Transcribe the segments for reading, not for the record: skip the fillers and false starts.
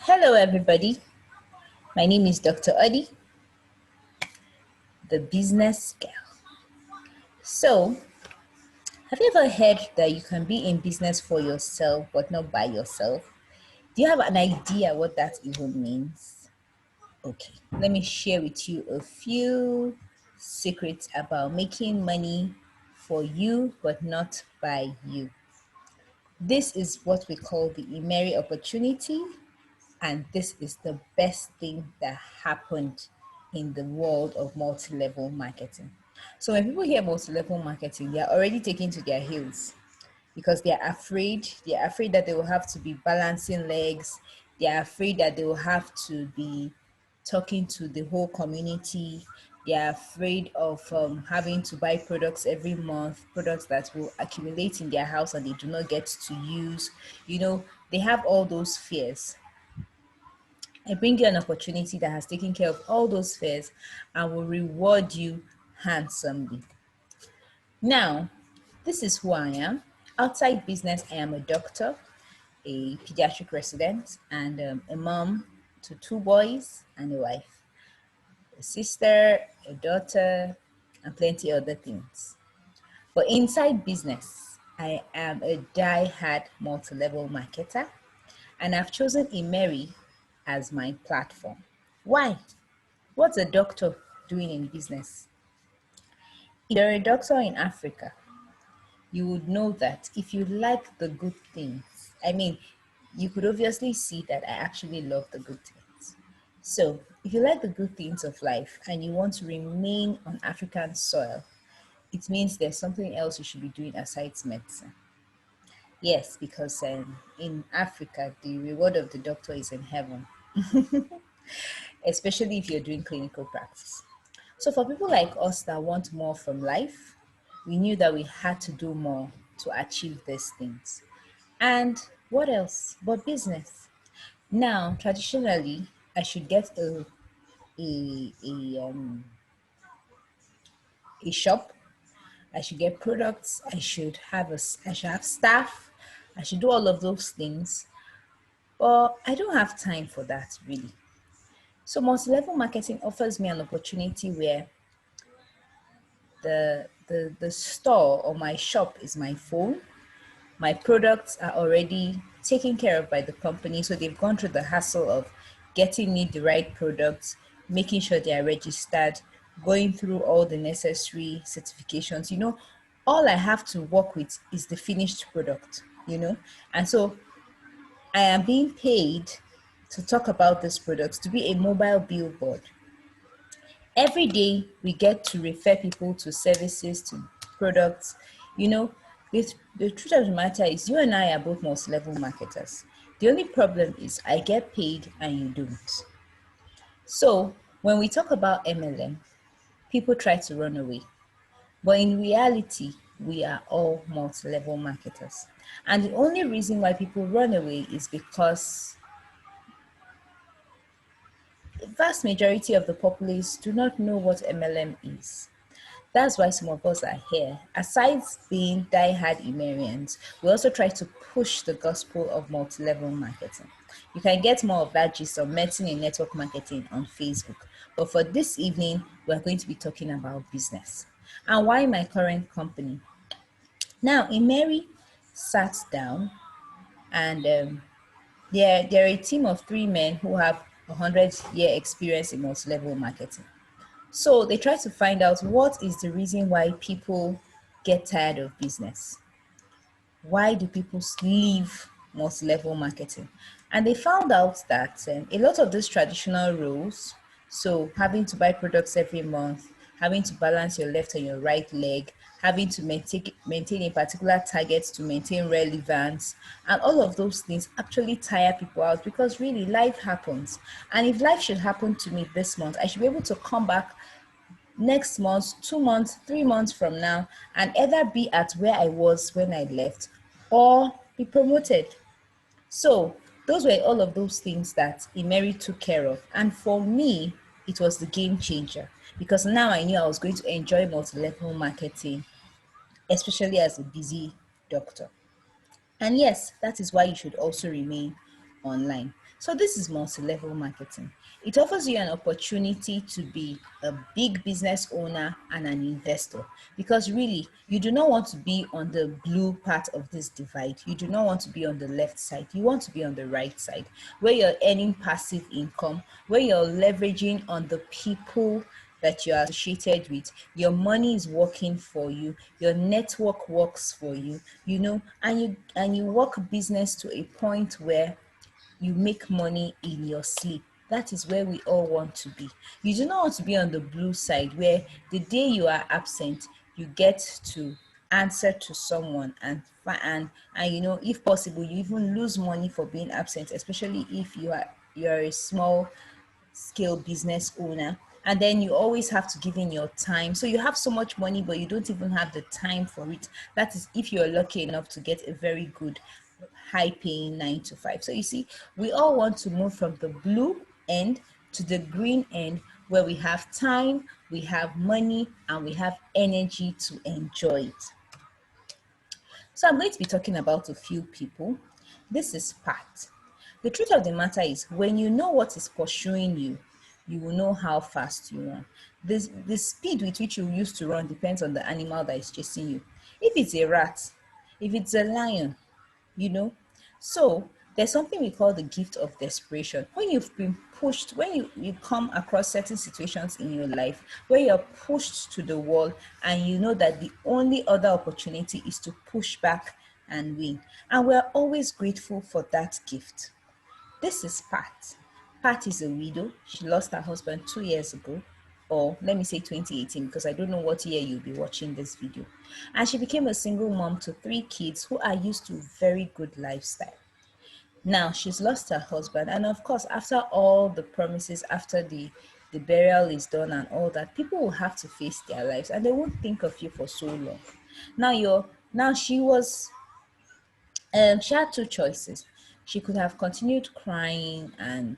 Hello, everybody. My name is Dr. Odi, the business girl. So, have you ever heard that you can be in business for yourself but not by yourself? Do you have an idea what that even means? Okay, let me share with you a few secrets about making money for you but not by you. This is what we call the Immeri opportunity. And this is the best thing that happened in the world of multi-level marketing. So when people hear multi-level marketing, they are already taken to their heels because they are afraid. They are afraid that they will have to be balancing legs. They are afraid that they will have to be talking to the whole community. They are afraid of having to buy products every month, products that will accumulate in their house and they do not get to use. They have all those fears. I bring you an opportunity that has taken care of all those fears and will reward you handsomely. Now, this is who I am. Outside business, I am a doctor, a pediatric resident, and a mom to two boys and a wife, a sister, a daughter, and plenty other things. But inside business, I am a die-hard multi-level marketer, and I've chosen Immeri as my platform. Why? What's a doctor doing in business? If you're a doctor in Africa, you would know that if you like the good things, you could obviously see that I actually love the good things. So, if you like the good things of life and you want to remain on African soil, it means there's something else you should be doing aside medicine. Yes, because in Africa, the reward of the doctor is in heaven, especially if you're doing clinical practice. So for people like us that want more from life, we knew that we had to do more to achieve these things. And what else but business? Now, traditionally, I should get a, a, um, a shop. I should get products. I should have staff. I should do all of those things. But I don't have time for that really. So multi-level marketing offers me an opportunity where the store or my shop is my phone. My products are already taken care of by the company, so they've gone through the hassle of getting me the right products, making sure they are registered, going through all the necessary certifications. All I have to work with is the finished product. And so I am being paid to talk about these products, to be a mobile billboard. Every day we get to refer people to services, to products. You know, the truth of the matter is you and I are both multi-level marketers. The only problem is I get paid and you don't. So when we talk about MLM, people try to run away. But in reality, we are all multi-level marketers. And the only reason why people run away is because the vast majority of the populace do not know what MLM is. That's why some of us are here. Aside being die-hard Immerians, we also try to push the gospel of multi-level marketing. You can get more of that gist on medicine and network marketing on Facebook. But for this evening, we're going to be talking about business. And why my current company? Now, Immeri sat down and they're a team of three men who have 100-year experience in multi-level marketing. So they try to find out what is the reason why people get tired of business. Why do people leave multi-level marketing? And they found out that a lot of these traditional roles, so having to buy products every month, having to balance your left and your right leg, having to maintain a particular target to maintain relevance, and all of those things actually tire people out because really life happens. And if life should happen to me this month, I should be able to come back next month, 2 months, 3 months from now, and either be at where I was when I left or be promoted. So those were all of those things that Immeri took care of. And for me, it was the game changer because now I knew I was going to enjoy multi-level marketing, especially as a busy doctor. And yes, that is why you should also remain online. So this is multi-level marketing. It offers you an opportunity to be a big business owner and an investor, because really you do not want to be on the blue part of this divide. You do not want to be on the left side. You want to be on the right side, where you're earning passive income, where you're leveraging on the people that you are associated with. Your money is working for you, your network works for you, and you work business to a point where you make money in your sleep. That is where we all want to be. You do not want to be on the blue side, where the day you are absent, you get to answer to someone, and if possible, you even lose money for being absent, especially if you're a small scale business owner, and then you always have to give in your time, so you have so much money but you don't even have the time for it. That is if you're lucky enough to get a very good high paying 9 to 5. So you see, we all want to move from the blue end to the green end, where we have time, we have money, and we have energy to enjoy it. So I'm going to be talking about a few people. This is Pat. The truth of the matter is, when you know what is pursuing you, you will know how fast you run. The speed with which you used to run depends on the animal that is chasing you. If it's a rat, if it's a lion, you know. So there's something we call the gift of desperation. When you've been pushed, when you come across certain situations in your life where you're pushed to the wall, and you know that the only other opportunity is to push back and win. And we're always grateful for that gift. This is Pat. Pat is a widow. She lost her husband 2 years ago, or let me say 2018, because I don't know what year you'll be watching this video. And she became a single mom to 3 kids who are used to very good lifestyle. Now she's lost her husband, and of course, after all the promises, after the burial is done and all that, people will have to face their lives, and they won't think of you for so long. Now she had two choices. She could have continued crying and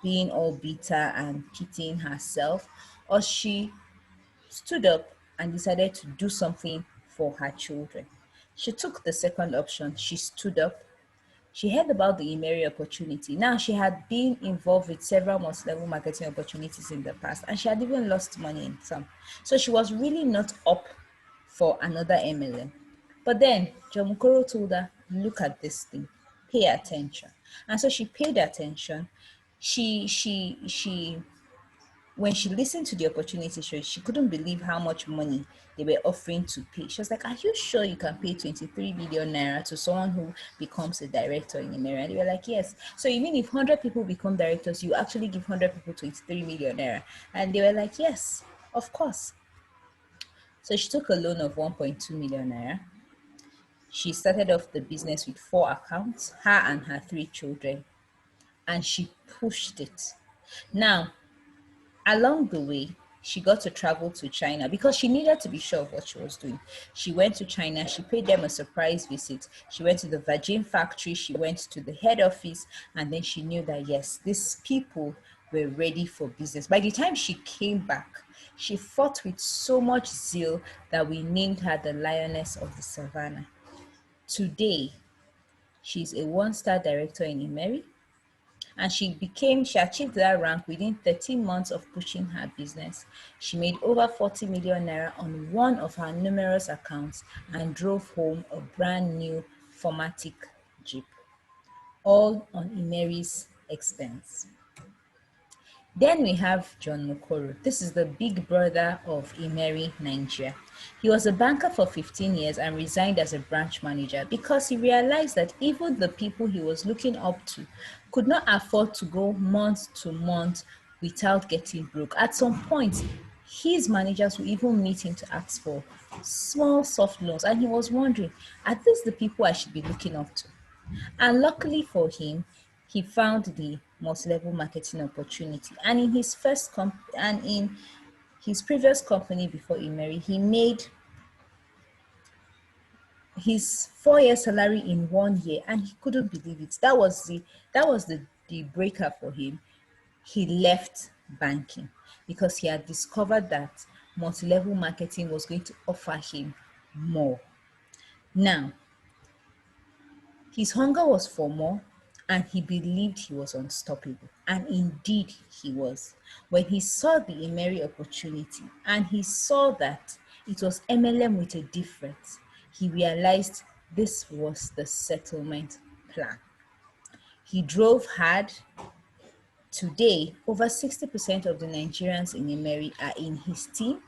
being all bitter and pitying herself, or she stood up and decided to do something for her children. She took the second option. She stood up. She heard about the Immeri opportunity. Now, she had been involved with several multi-level marketing opportunities in the past, and she had even lost money in some. So she was really not up for another MLM. But then John Mukoro told her, look at this thing, pay attention. And so she paid attention. She When she listened to the opportunity, she couldn't believe how much money they were offering to pay. She was like, are you sure you can pay 23 million naira to someone who becomes a director in America? And they were like, yes. So you mean if 100 people become directors, you actually give 100 people 23 million naira? And they were like, yes, of course. So she took a loan of 1.2 million naira. She started off the business with 4 accounts, her and her 3 children, and she pushed it. Now, along the way, she got to travel to China because she needed to be sure of what she was doing. She went to China, she paid them a surprise visit. She went to the Virgin factory, she went to the head office, and then she knew that yes, these people were ready for business. By the time she came back, she fought with so much zeal that we named her the Lioness of the Savannah. Today, she's a one-star director in Immeri, and she achieved that rank within 13 months of pushing her business. She made over 40 million naira on one of her numerous accounts and drove home a brand new Formatic Jeep, all on Immeri's expense. Then we have John Mukoro. This is the big brother of Immeri Nigeria. He was a banker for 15 years and resigned as a branch manager because he realized that even the people he was looking up to could not afford to go month to month without getting broke. At some point, his managers would even meet him to ask for small soft loans, and he was wondering, are these the people I should be looking up to? And luckily for him, he found the multi-level marketing opportunity. And in his previous company before Immeri, he made his 4 year salary in 1 year, and he couldn't believe it. That was the breaker for him. He left banking because he had discovered that multi-level marketing was going to offer him more. Now, his hunger was for more, and he believed he was unstoppable. And indeed, he was. When he saw the Immeri opportunity and he saw that it was MLM with a difference, he realized this was the settlement plan. He drove hard. Today, over 60% of the Nigerians in Immeri are in his team.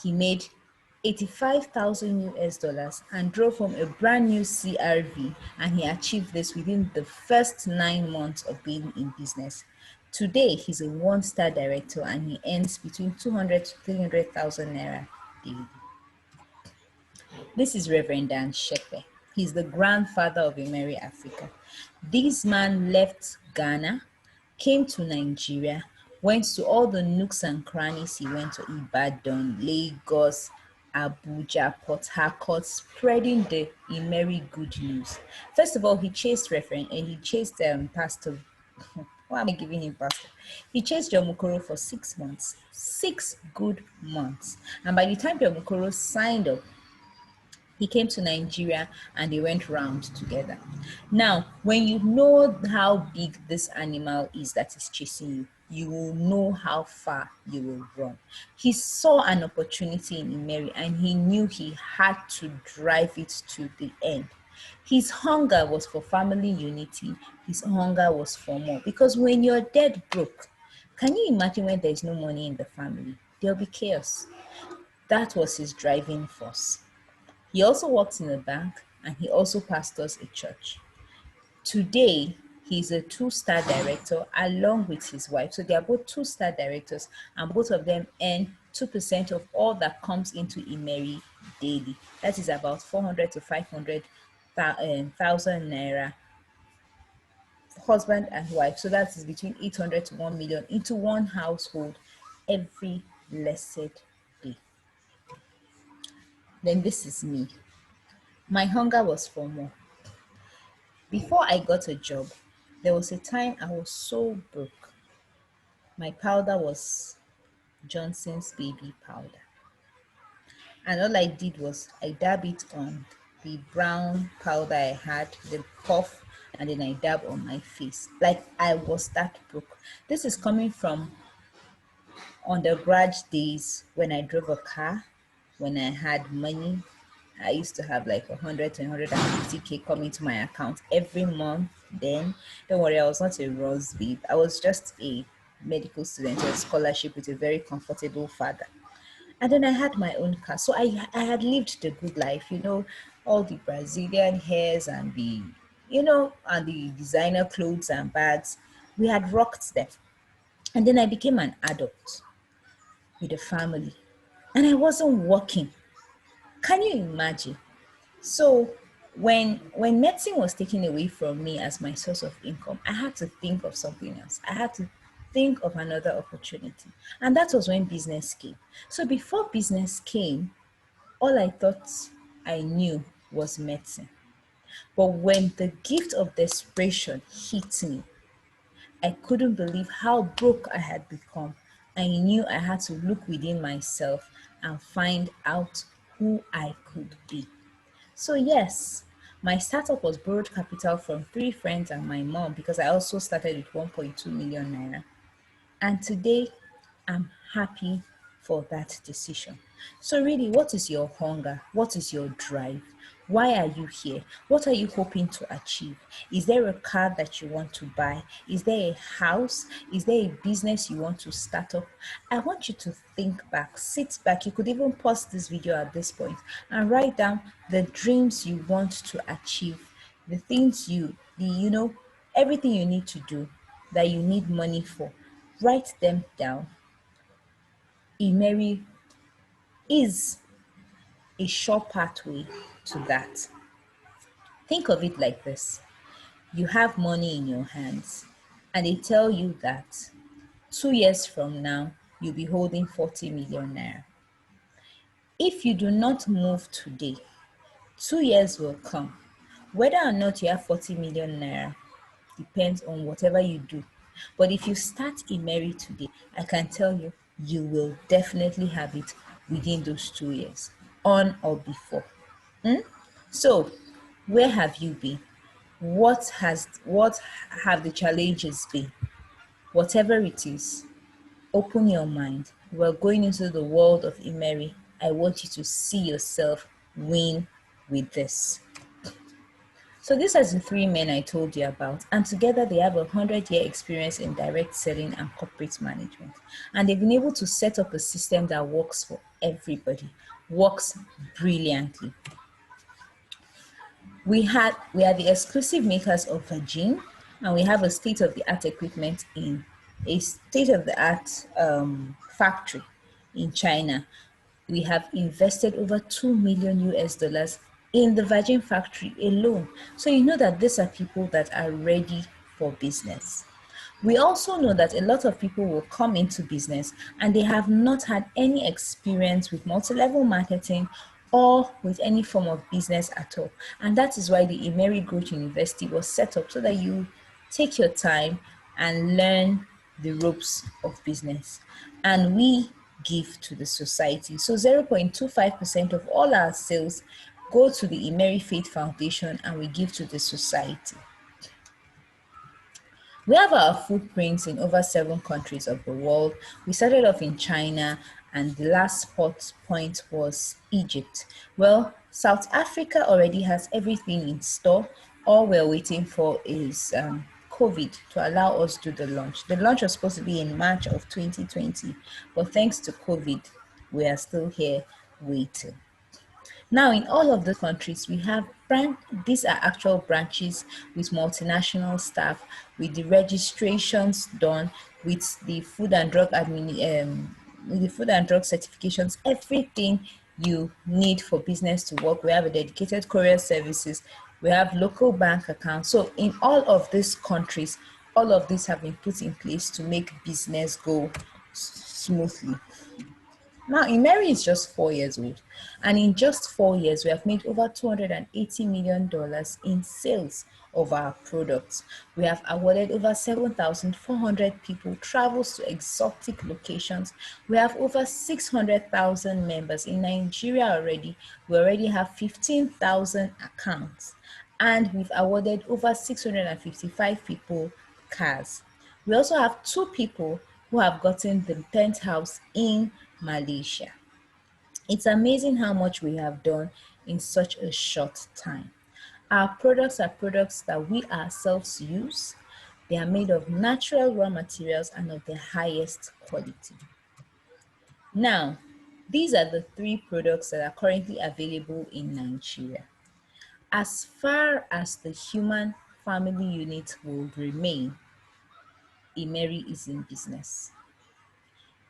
He made 85,000 US dollars and drove home a brand new CRV, and he achieved this within the first 9 months of being in business. Today, he's a one-star director and he earns between 200 to 300,000 naira daily. This is Reverend Dan Shepe. He's the grandfather of Immeri Africa. This man left Ghana, came to Nigeria, went to all the nooks and crannies. He went to Ibadan, Lagos, Abuja, Port Harcourt, spreading the Immeri good news. First of all, he chased Reverend and he chased Pastor. Why am I giving him pastor? He chased John Mukoro for 6 months, 6 good months. And by the time John Mukoro signed up, he came to Nigeria and they went round together. Now, when you know how big this animal is that is chasing you, you will know how far you will run. He saw an opportunity in Immeri and he knew he had to drive it to the end. His hunger was for family unity. His hunger was for more. Because when you're dead broke, can you imagine when there's no money in the family? There'll be chaos. That was his driving force. He also works in a bank and he also pastors a church. Today, he's a 2-star director along with his wife. So they are both 2-star directors and both of them earn 2% of all that comes into Immeri daily. That is about 400 to 500,000 naira, husband and wife. So that is between 800 to 1 million into one household every blessed day. Then this is me. My hunger was for more. Before I got a job, there was a time I was so broke. My powder was Johnson's baby powder. And all I did was I dab it on the brown powder I had, the puff, and then I dab on my face. Like I was that broke. This is coming from undergrad days when I drove a car, when I had money. I used to have like 100 to 150K coming to my account every month. Then, don't worry, I was not a rose babe. I was just a medical student on scholarship with a very comfortable father. And then I had my own car. So I had lived the good life, all the Brazilian hairs and and the designer clothes and bags. We had rocked them. And then I became an adult with a family. And I wasn't working. Can you imagine? So when medicine was taken away from me as my source of income, I had to think of something else. I had to think of another opportunity. And that was when business came. So before business came, all I thought I knew was medicine. But when the gift of desperation hit me, I couldn't believe how broke I had become. I knew I had to look within myself and find out who I could be. So yes, my startup was borrowed capital from 3 friends and my mom because I also started with 1.2 million naira. And today, I'm happy for that decision. So really, what is your hunger? What is your drive? Why are you here? What are you hoping to achieve? Is there a car that you want to buy? Is there a house? Is there a business you want to start up? I want you to think back, sit back. You could even pause this video at this point and write down the dreams you want to achieve, the things everything you need to do that you need money for. Write them down. Immeri is a sure pathway to that. Think of it like this. You have money in your hands and they tell you that 2 years from now, you'll be holding 40 million naira. If you do not move today, 2 years will come. Whether or not you have 40 million naira depends on whatever you do. But if you start Immeri today, I can tell you, you will definitely have it within those 2 years, on or before. So, where have you been? What have the challenges been? Whatever it is, open your mind. We're going into the world of Immeri. I want you to see yourself win with this. So these are the three men I told you about, and together they have 100-year experience in direct selling and corporate management. And they've been able to set up a system that works for everybody, works brilliantly. We are the exclusive makers of Virgin, and we have a state-of-the-art equipment in a state-of-the-art factory in China. We have invested over 2 million US dollars in the Virgin factory alone. So you know that these are people that are ready for business. We also know that a lot of people will come into business and they have not had any experience with multi-level marketing or with any form of business at all. And that is why the Immeri Growth University was set up, so that you take your time and learn the ropes of business. And we give to the society. So 0.25% of all our sales go to the Immeri Faith Foundation, and we give to the society. We have our footprints in over 7 countries of the world. We started off in China, and the last spot point was Egypt. Well, South Africa already has everything in store. All we're waiting for is COVID to allow us to do the launch. The launch was supposed to be in March of 2020, but thanks to COVID, we are still here waiting. Now, in all of the countries, we have these are actual branches with multinational staff, with the registrations done, with the food and drug with the food and drug certifications, everything you need for business to work. We have a dedicated courier services. We have local bank accounts. So in all of these countries, all of these have been put in place to make business go smoothly. Now, Immeri is just 4 years old, and in just 4 years, we have made over $280 million in sales of our products. We have awarded over 7,400 people travels to exotic locations. We have over 600,000 members in Nigeria already. We already have 15,000 accounts, and we've awarded over 655 people cars. We also have 2 people who have gotten the penthouse in Malaysia. It's amazing how much we have done in such a short time. Our products are products that we ourselves use. They are made of natural raw materials and of the highest quality. Now, these are the 3 products that are currently available in Nigeria. As far as the human family unit will remain, Immeri is in business.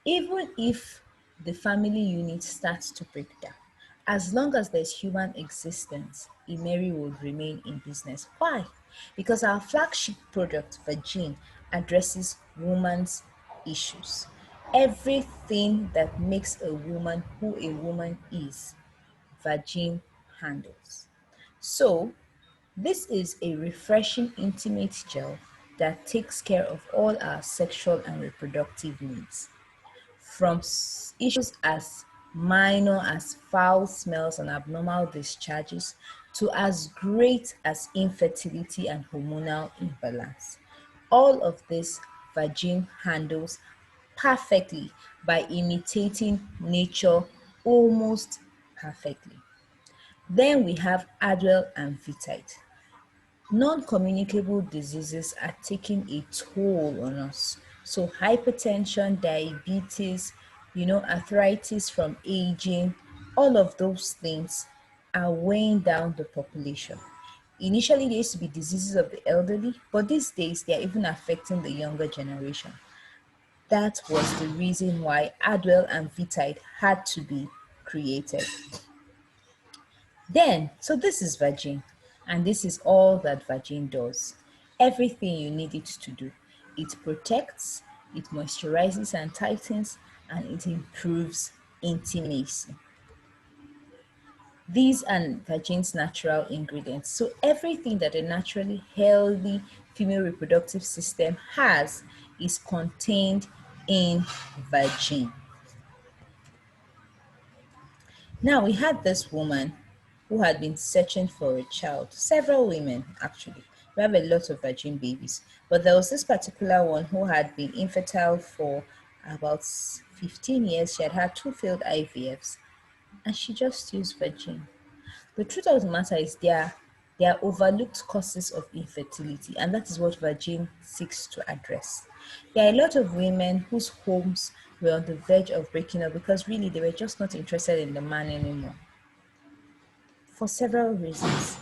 Even if the family unit starts to break down, as long as there's human existence, Immeri will remain in business. Why? Because our flagship product, Virgin, addresses women's issues. Everything that makes a woman who a woman is, Virgin handles. So, this is a refreshing, intimate gel that takes care of all our sexual and reproductive needs, from issues as minor as foul smells and abnormal discharges to as great as infertility and hormonal imbalance. All of this Virgin handles perfectly by imitating nature almost perfectly. Then we have Adwell and Vitite. Non-communicable diseases are taking a toll on us. So hypertension, diabetes, arthritis from aging, all of those things are weighing down the population. Initially, they used to be diseases of the elderly, but these days they are even affecting the younger generation. That was the reason why Adwell and Vitite had to be created. So this is Virgin, and this is all that Virgin does. Everything you need it to do. It protects, it moisturizes and tightens, and it improves intimacy. These are Virgin's natural ingredients. So everything that a naturally healthy female reproductive system has is contained in Virgin. Now, we had this woman who had been searching for a child, several women actually, We have a lot of virgin babies, but there was this particular one who had been infertile for about 15 years. She had had two failed IVFs, and she just used virgin. The truth of the matter is there are overlooked causes of infertility, and that is what Virgin seeks to address. There are a lot of women whose homes were on the verge of breaking up because really they were just not interested in the man anymore. For several reasons,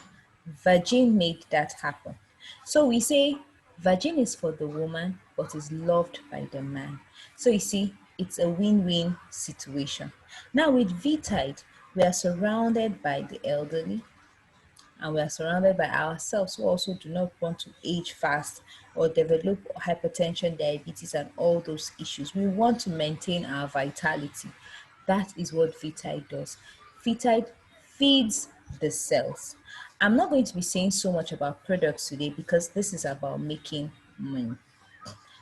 Virgin made that happen. So we say Virgin is for the woman but is loved by the man. So you see, it's a win-win situation. Now with V-Tide, we are surrounded by the elderly, and we are surrounded by ourselves who also do not want to age fast or develop hypertension, diabetes, and all those issues. We want to maintain our vitality. That is what Vitae does. Vitae feeds the cells. I'm not going to be saying so much about products today because this is about making money.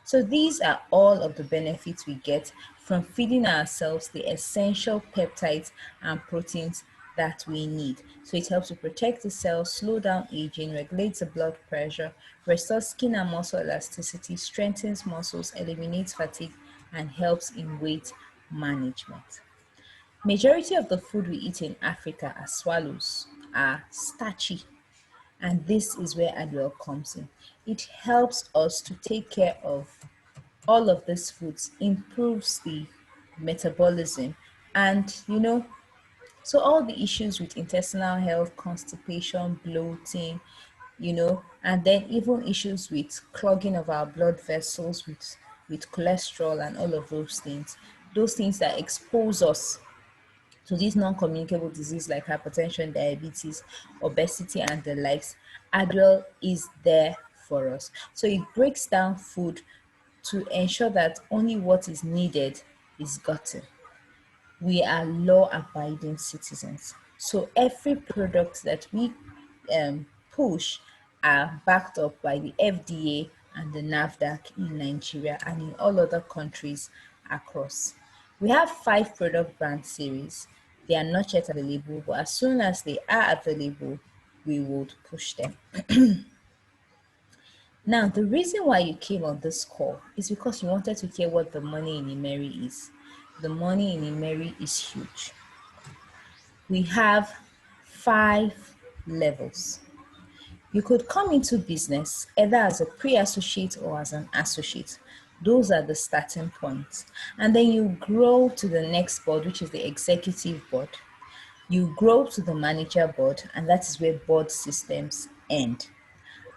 So these are all of the benefits we get from feeding ourselves the essential peptides and proteins that we need. So it helps to protect the cells, slow down aging, regulates the blood pressure, restores skin and muscle elasticity, strengthens muscles, eliminates fatigue, and helps in weight management. Majority of the food we eat in Africa as swallows are starchy, and this is where Adwell comes in. It helps us to take care of all of these foods, improves the metabolism, and so all the issues with intestinal health, constipation, bloating, and then even issues with clogging of our blood vessels, with cholesterol and all of those things that expose us to these non-communicable diseases like hypertension, diabetes, obesity, and the likes. Adwell is there for us. So it breaks down food to ensure that only what is needed is gotten. We are law-abiding citizens. So every product that we push are backed up by the FDA and the NAFDAC in Nigeria and in all other countries across. We have 5 product brand series. They are not yet available, but as soon as they are available, we would push them. Now, the reason why you came on this call is because you wanted to hear what the money in Immeri is. The money in Immeri is huge. We have 5 levels. You could come into business either as a pre-associate or as an associate. Those are the starting points. And then you grow to the next board, which is the executive board. You grow to the manager board, and that is where board systems end.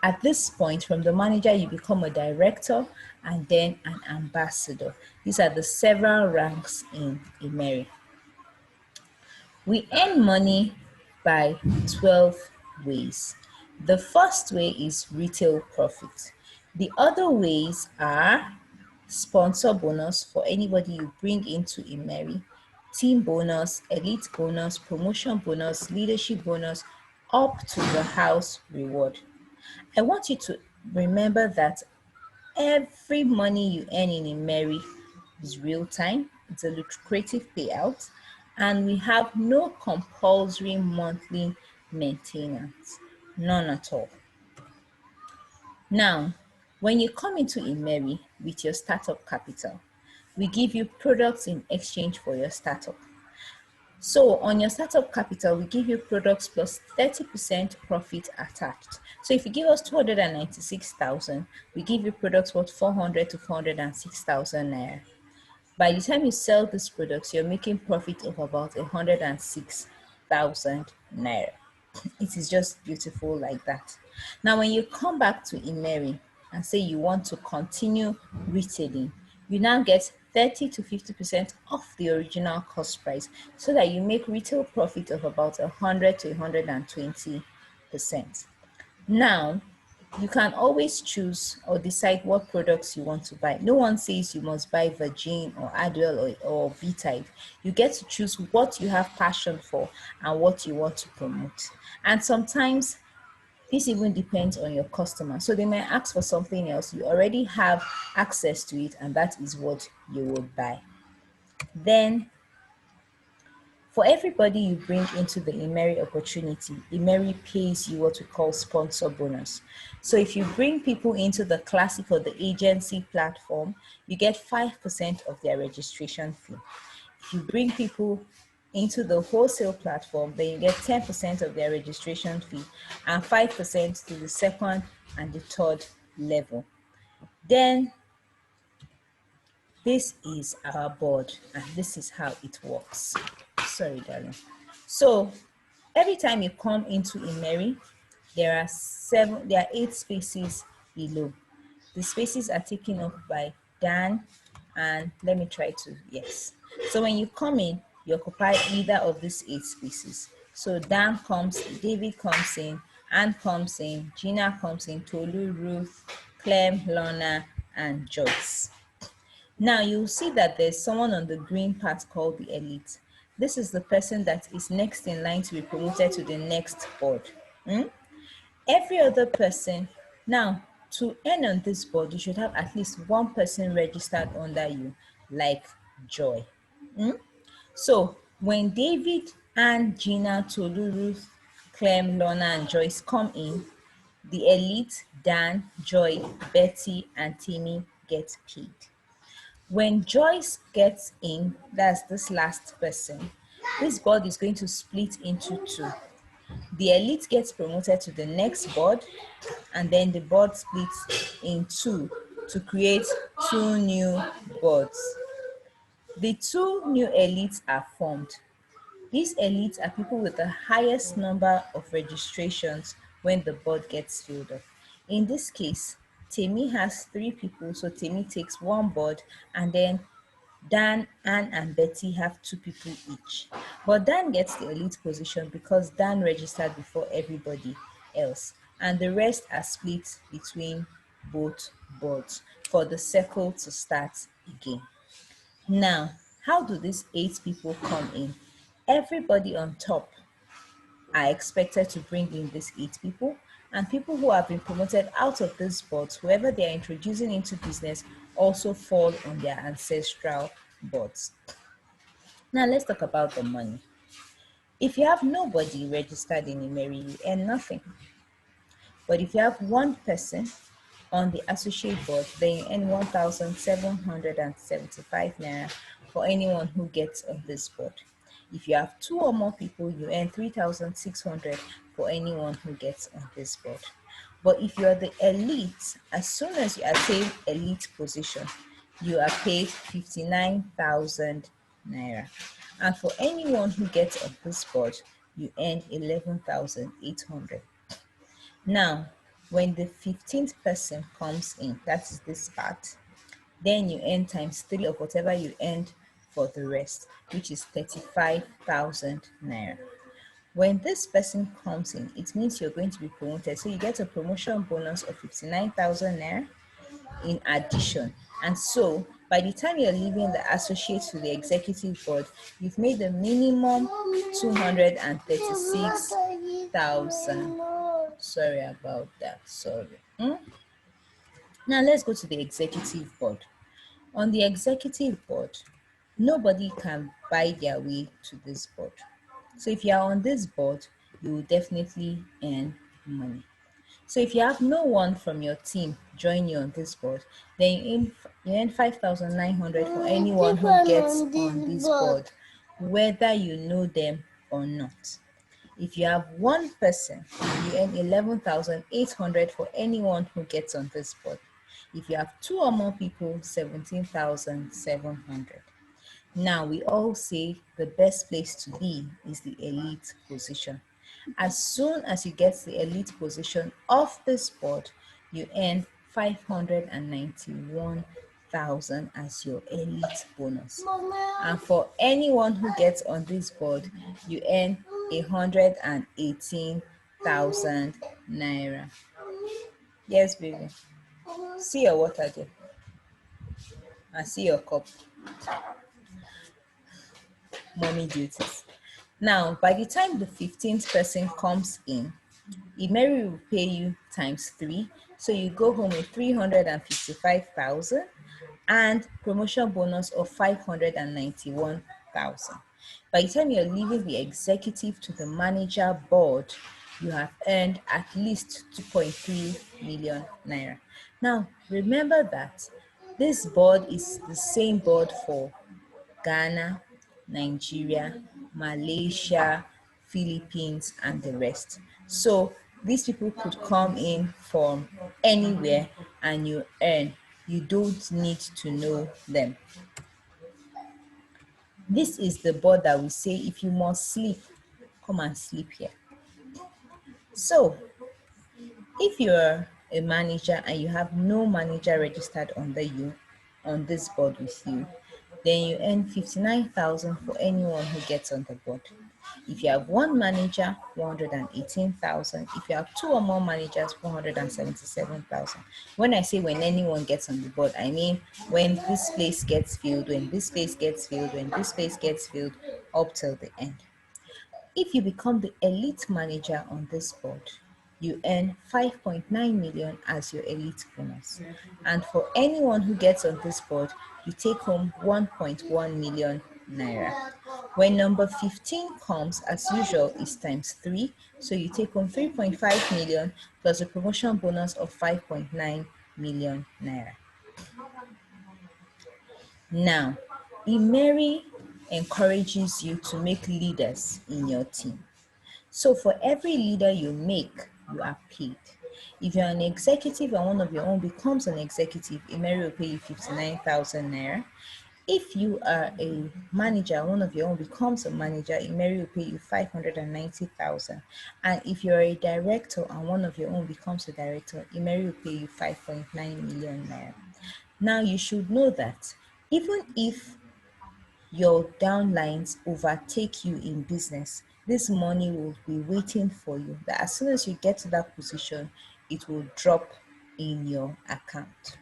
At this point, from the manager, you become a director and then an ambassador. These are the several ranks in Immeri. We earn money by 12 ways. The first way is retail profit. The other ways are sponsor bonus for anybody you bring into Immeri, team bonus, elite bonus, promotion bonus, leadership bonus, up to the house reward. I want you to remember that every money you earn in Immeri is real time, it's a lucrative payout, and we have no compulsory monthly maintenance, none at all. Now, when you come into Immeri with your startup capital, we give you products in exchange for your startup. So on your startup capital, we give you products plus 30% profit attached. So if you give us 296,000, we give you products worth 400 to 406,000 naira. By the time you sell these products, you're making profit of about 106,000 naira. It is just beautiful like that. Now, when you come back to Immeri and say you want to continue retailing, you now get 30 to 50% off the original cost price so that you make retail profit of about 100 to 120%. Now, you can always choose or decide what products you want to buy. No one says you must buy Virgin or Adwell or V-Tide. You get to choose what you have passion for and what you want to promote. And sometimes this even depends on your customer. So they may ask for something else. You already have access to it, and that is what you will buy. Then For everybody you bring into the Immeri opportunity, Immeri pays you what we call sponsor bonus. So if you bring people into the classic or the agency platform, you get 5% of their registration fee. If you bring people into the wholesale platform, then you get 10% of their registration fee and 5% to the second and the third level. Then this is our board and this is how it works. Sorry, darling. So every time you come into Immeri, there are 8 spaces below. The spaces are taken up by Dan and let me try to, yes. So when you come in, you occupy either of these 8 spaces. So Dan comes, David comes in, Anne comes in, Gina comes in, Tolu, Ruth, Clem, Lorna, and Joyce. Now you'll see that there's someone on the green part called the elite. This is the person that is next in line to be promoted to the next board. Every other person, now to earn on this board, you should have at least one person registered under you, like Joy. So when David and Gina, Tolu, Ruth, Clem, Lorna, and Joyce come in, the elite, Dan, Joy, Betty, and Timmy get paid. When Joyce gets in, that's this last person, this board is going to split into 2. The elite gets promoted to the next board, and then the board splits in 2 to create 2 new boards. The 2 new elites are formed. These elites are people with the highest number of registrations when the board gets filled up. In this case, Temi has 3 people, so Temi takes 1 board, and then Dan, Anne, and Betty have 2 people each. But Dan gets the elite position because Dan registered before everybody else, and the rest are split between both boards for the circle to start again. Now, how do these 8 people come in? Everybody on top are expected to bring in these 8 people, and people who have been promoted out of this boards, whoever they are introducing into business, also fall on their ancestral boards. Now let's talk about the money. If you have nobody registered in Immeri, you earn nothing. But if you have one person on the associate board, then you earn 1,775 naira for anyone who gets on this board. If you have 2 or more people, you earn 3,600 for anyone who gets on this board. But if you are the elite, as soon as you attain elite position, you are paid 59,000 naira. And for anyone who gets on this board, you earn 11,800. Now, when the 15th person comes in, that is this part, then you earn times 3 of whatever you earned for the rest, which is 35,000 naira. When this person comes in, it means you're going to be promoted. So you get a promotion bonus of 59,000 naira in addition. And so by the time you're leaving the associate to the executive board, you've made the minimum 236,000. Sorry about that. Sorry. Now let's go to the executive board. On the executive board, nobody can buy their way to this board. So if you are on this board, you will definitely earn money. So if you have no one from your team join you on this board, then you earn 5,900 for anyone who gets on this board, whether you know them or not. If you have one person, you earn 11,800 for anyone who gets on this board. If you have 2 or more people, 17,700. Now, we all say the best place to be is the elite position. As soon as you get the elite position off this board, you earn 591,000 as your elite bonus. And for anyone who gets on this board, you earn 118,000 naira. Yes, baby. See your water there. I see your cup. Mommy duties. Now, by the time the 15th person comes in, Immeri will pay you times 3. So you go home with 355,000 and promotion bonus of 591,000. By the time you're leaving the executive to the manager board, you have earned at least 2.3 million naira. Now, remember that this board is the same board for Ghana, Nigeria, Malaysia, Philippines, and the rest. So these people could come in from anywhere and you earn. You don't need to know them. This is the board that we say if you must sleep, come and sleep here. So if you're a manager and you have no manager registered under you on this board with you, then you earn 59,000 for anyone who gets on the board. If you have one manager, 118,000. If you have two or more managers, 477,000. When I say when anyone gets on the board, I mean when this place gets filled, when this place gets filled, when this place gets filled, up till the end. If you become the elite manager on this board, you earn 5.9 million as your elite bonus. And for anyone who gets on this board, you take home 1.1 million naira. When number 15 comes, as usual, is times 3. So you take home 3.5 million plus a promotion bonus of 5.9 million naira. Now, Immeri encourages you to make leaders in your team. So for every leader you make, you are paid. If you're an executive and one of your own becomes an executive, Immeri will pay you 59,000 naira. If you are a manager and one of your own becomes a manager, Immeri will pay you 590,000. And if you're a director and one of your own becomes a director, Immeri will pay you 5.9 million naira. Now you should know that even if your downlines overtake you in business, this money will be waiting for you. That as soon as you get to that position, it will drop in your account.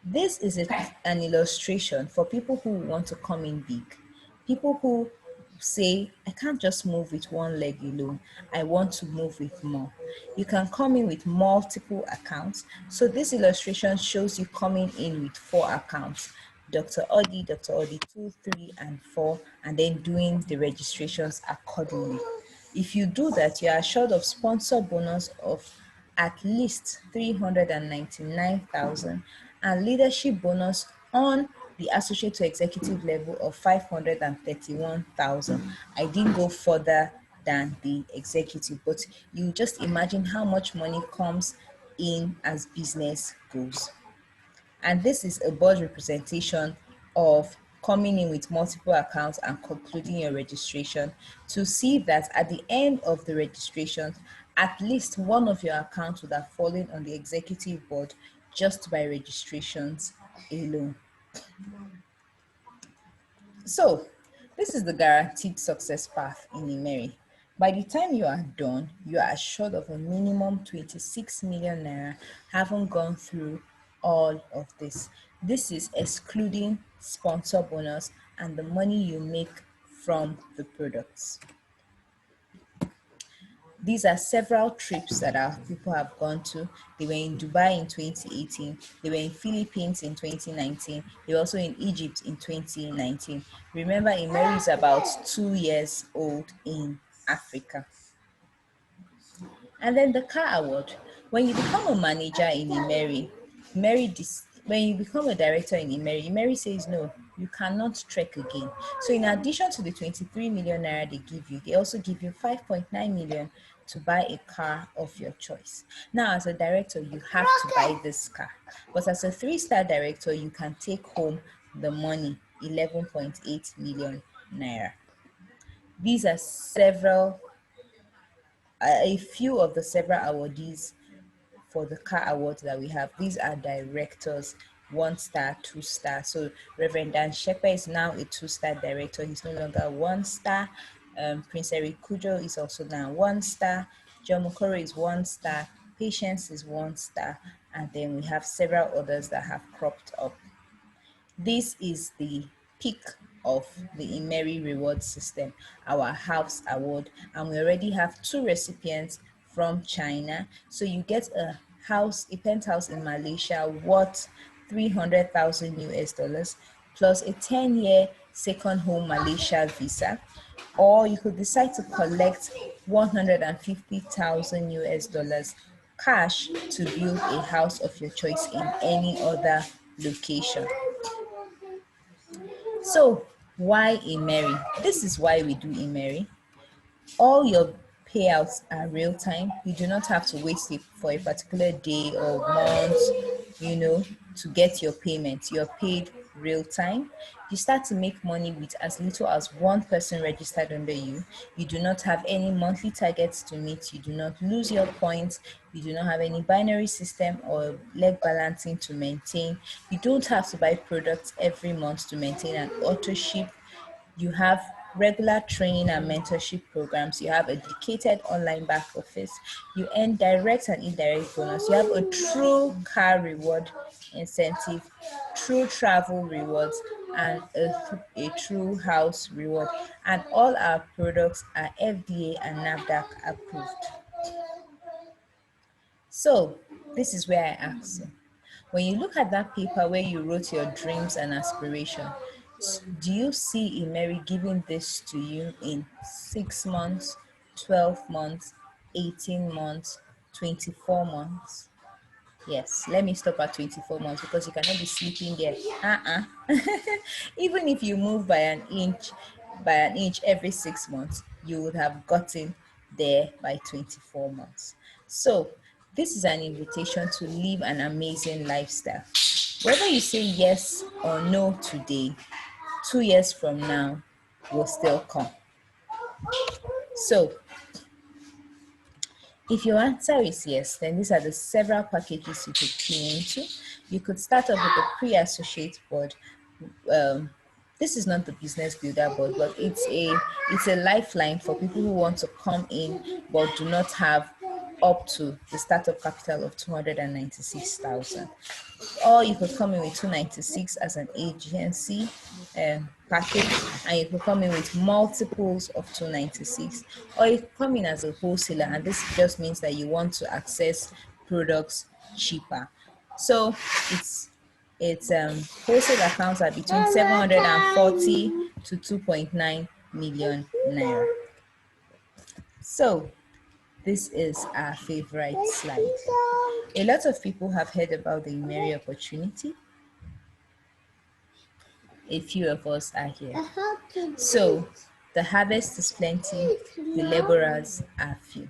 This is an illustration for people who want to come in big. People who say, I can't just move with one leg alone. I want to move with more. You can come in with multiple accounts. So this illustration shows you coming in with 4 accounts. Dr. Odi 2, 3, and 4, and then doing the registrations accordingly. If you do that, you are assured of sponsor bonus of at least 399,000 and leadership bonus on the associate to executive level of 531,000. I didn't go further than the executive, but you just imagine how much money comes in as business goes. And this is a board representation of coming in with multiple accounts and concluding your registration to see that at the end of the registration, at least one of your accounts would have fallen on the executive board just by registrations alone. So this is the guaranteed success path in Immeri. By the time you are done, you are assured of a minimum 26 million naira having gone through all of this. This is excluding sponsor bonus and the money you make from the products. These are several trips that our people have gone to. They were in Dubai in 2018. They were in Philippines in 2019. They were also in Egypt in 2019. Remember, Immeri is about 2 years old in Africa. And then the car award. When you become a manager in Immeri, when you become a director in Immeri, Immeri says no, you cannot trek again. So in addition to the 23 million naira they give you, they also give you 5.9 million to buy a car of your choice. Now, as a director, you have to buy this car. But as a 3-star director, you can take home the money, 11.8 million naira. These are a few of the several awardees for the car awards that we have. These are directors, 1-star, 2-star. So Reverend Dan Shepherd is now a 2-star director. He's no longer 1-star. Prince Eric Kujo is also now 1-star. John Mukoro is 1-star. Patience is 1-star. And then we have several others that have cropped up. This is the peak of the Immeri reward system, our house award, and we already have 2 recipients from China. So you get a penthouse in Malaysia worth 300,000 US dollars plus a 10-year second home Malaysia visa, or you could decide to collect 150,000 US dollars cash to build a house of your choice in any other location. So why Immeri? This is why we do Immeri. All your payouts are real time. You do not have to wait for a particular day or month, to get your payment. You're paid real time. You start to make money with as little as one person registered under you. You do not have any monthly targets to meet. You do not lose your points. You do not have any binary system or leg balancing to maintain. You don't have to buy products every month to maintain an auto ship. You have regular training and mentorship programs. You have a dedicated online back office. You earn direct and indirect bonus. You have a true car reward incentive, true travel rewards, and a true house reward. And all our products are FDA and NAFDAC approved. So, this is where I ask you. When you look at that paper where you wrote your dreams and aspirations, do you see Immeri giving this to you in 6 months, 12 months, 18 months, 24 months? Yes, let me stop at 24 months because you cannot be sleeping there. Even if you move by an inch every 6 months, you would have gotten there by 24 months. So, this is an invitation to live an amazing lifestyle. Whether you say yes or no today, 2 years from now will still come. So, if your answer is yes, then these are the several packages you could key into. You could start off with a pre-associate board. This is not the business builder board, but it's a lifeline for people who want to come in but do not have up to the startup capital of 296,000. Or you could come in with 296 as an agency package, and you could come in with multiples of 296, or you could come in as a wholesaler, and this just means that you want to access products cheaper. So it's wholesale accounts are between 740 to 2.9 million naira. So this is our favorite slide. A lot of people have heard about the Immeri opportunity. A few of us are here. So the harvest is plenty, the laborers are few.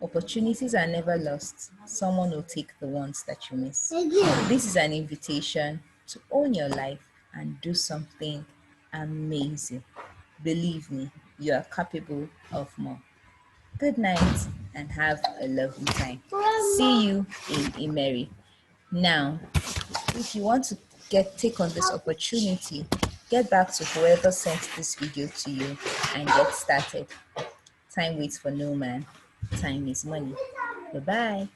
Opportunities are never lost. Someone will take the ones that you miss. This is an invitation to own your life and do something amazing. Believe me, you are capable of more. Good night and have a lovely time. See you in Immeri. Now, if you want to take on this opportunity, get back to whoever sent this video to you and get started. Time waits for no man. Time is money. Bye-bye.